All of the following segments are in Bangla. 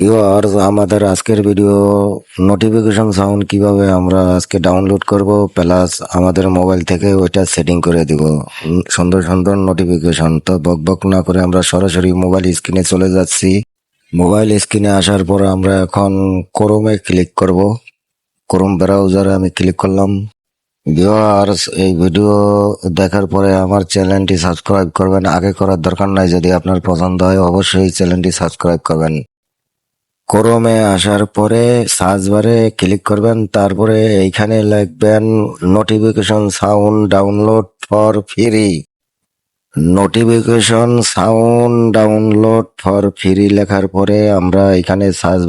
ভিউয়ার্স, আমাদের আজকের ভিডিও নোটিফিকেশন সাউন্ড কিভাবে আমরা আজকে ডাউনলোড করব, প্লাস আমাদের মোবাইল থেকে ওইটা সেটিং করে দিব। সুন্দর সুন্দর নোটিফিকেশন। তো বক বক না করে আমরা সরাসরি মোবাইল স্ক্রিনে চলে যাচ্ছি। মোবাইল স্ক্রিনে আসার পর আমরা এখন ক্রোমে ক্লিক করব। ক্রোম ব্রাউজারে আমি ক্লিক করলাম। ভিউয়ার্স, এই ভিডিও দেখার পরে আমার চ্যানেলটি সাবস্ক্রাইব করবেন। আগে করার দরকার নাই, যদি আপনার পছন্দ হয় অবশ্যই চ্যানেলটি সাবস্ক্রাইব করবেন। ক্রোমে আসার পরে সার্চ বারে ক্লিক করবেন, তারপরে এইখানে লিখবেন notification sound download for free. Notification sound download for free লেখার পরে আমরা এখানে সার্চ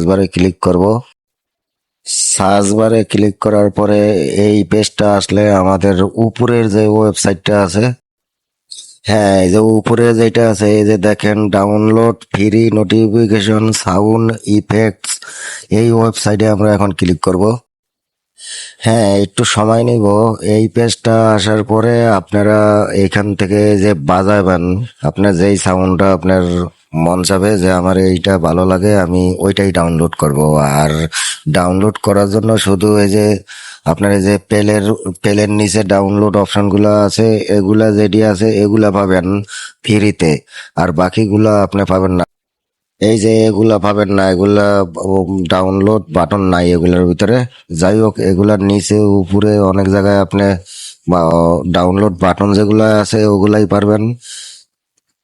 বারে ক্লিক করব। সার্চ বারে ক্লিক করার পরে এই পেজটা আসলে আমাদের উপরের যে ওয়েবসাইটটা আছে, হ্যাঁ, এই যে উপরে যেটা আছে, এই যে দেখেন download free notification sound effects, এই ওয়েবসাইটে আমরা এখন ক্লিক করব। হ্যাঁ, একটু সময় নিব। এই পেজটা আসার পরে আপনারা এইখান থেকে যে বাজাবেন, আপনার যেই সাউন্ডটা আপনার মন চাবে যে আমার এইটা ভালো লাগে, আমি ওইটাই ডাউনলোড করব। আর ডাউনলোড করার জন্য শুধু এই যে আপনার এই যে পেলের নিচে ডাউনলোড অপশনগুলো আছে, এগুলা যেটি আছে এগুলা পাবেন ফ্রিতে, আর বাকিগুলা আপনি পাবেন না। এই যে এগুলা পাবেন না, এগুলা ডাউনলোড বাটন নাই এগুলার ভিতরে। যাই হোক, এগুলার নিচে উপরে অনেক জায়গায় আপনি ডাউনলোড বাটন যেগুলা আছে ওগুলাই পারবেন।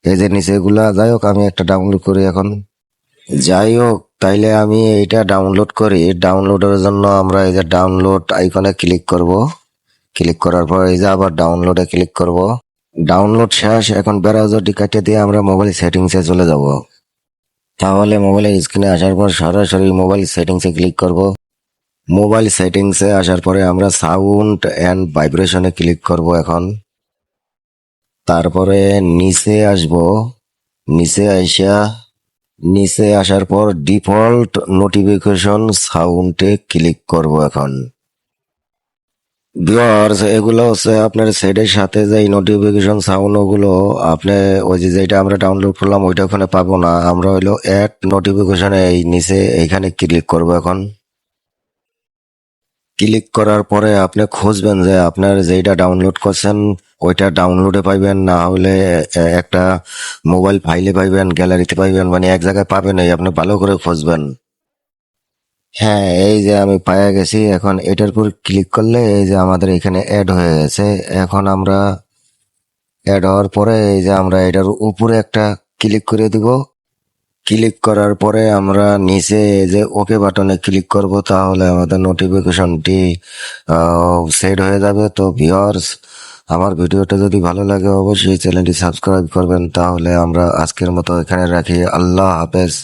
এই যে নিচে এগুলা, যাই হোক আমি একটা ডাউনলোড করি এখন। যাই হোক, তাইলে আমি এইটা ডাউনলোড করি। ডাউনলোডের জন্য আমরা এই যে ডাউনলোড আইকনে ক্লিক করব। ক্লিক করার পর এই যে আবার ডাউনলোডে ক্লিক করব। ডাউনলোড শেষ। এখন ব্রাউজারটি কাটিয়ে দিয়ে আমরা মোবাইল সেটিংসে চলে যাব। তাহলে মোবাইলের স্ক্রিনে আসার পর সরাসরি মোবাইল সেটিংসে ক্লিক করব। মোবাইল সেটিংসে আসার পরে আমরা সাউন্ড অ্যান্ড ভাইব্রেশনে ক্লিক করব এখন। তারপরে নিচে আসব। নিচে আসার পর ডিফল্ট নোটিফিকেশন সাউন্ডে ক্লিক করব এখন। ভিউয়ার্স, এগুলো হচ্ছে আপনার সেটের সাথে যে নোটিফিকেশন সাউন্ড, ওগুলো আপনি ওই যে যেটা আমরা ডাউনলোড করলাম ওইটা ওখানে পাবো না। আমরা হইলো অ্যাড নোটিফিকেশনে এই নিচে এইখানে ক্লিক করব এখন। ক্লিক করার পরে আপনি খুঁজবেন যে আপনার যেটা ডাউনলোড করছেন ওইটা ডাউনলোডে পাইবেন, না হলে একটা মোবাইল ফাইলে পাইবেন, গ্যালারিতে পাইবেন, মানে এক জায়গায় পাবেন। এই আপনি ভালো করে খুঁজবেন। হ্যাঁ, এই যে আমি পাইয়া গেছি। এখন এটার উপর ক্লিক করলে এই যে আমাদের এখানে অ্যাড হয়ে গেছে। এখন আমরা অ্যাড হওয়ার পরে এই যে আমরা এটার উপরে একটা ক্লিক করে দিব। ক্লিক করার পরে আমরা নিচে এই যে ওকে বাটনে ক্লিক করব, তাহলে আমাদের নোটিফিকেশনটি সেট হয়ে যাবে। তো ভিউয়ার্স, আমার ভিডিওটা যদি ভালো লাগে অবশ্যই চ্যানেলটি সাবস্ক্রাইব করবেন। তাহলে আমরা আজকের মতো এখানে রাখি। আল্লাহ হাফেজ।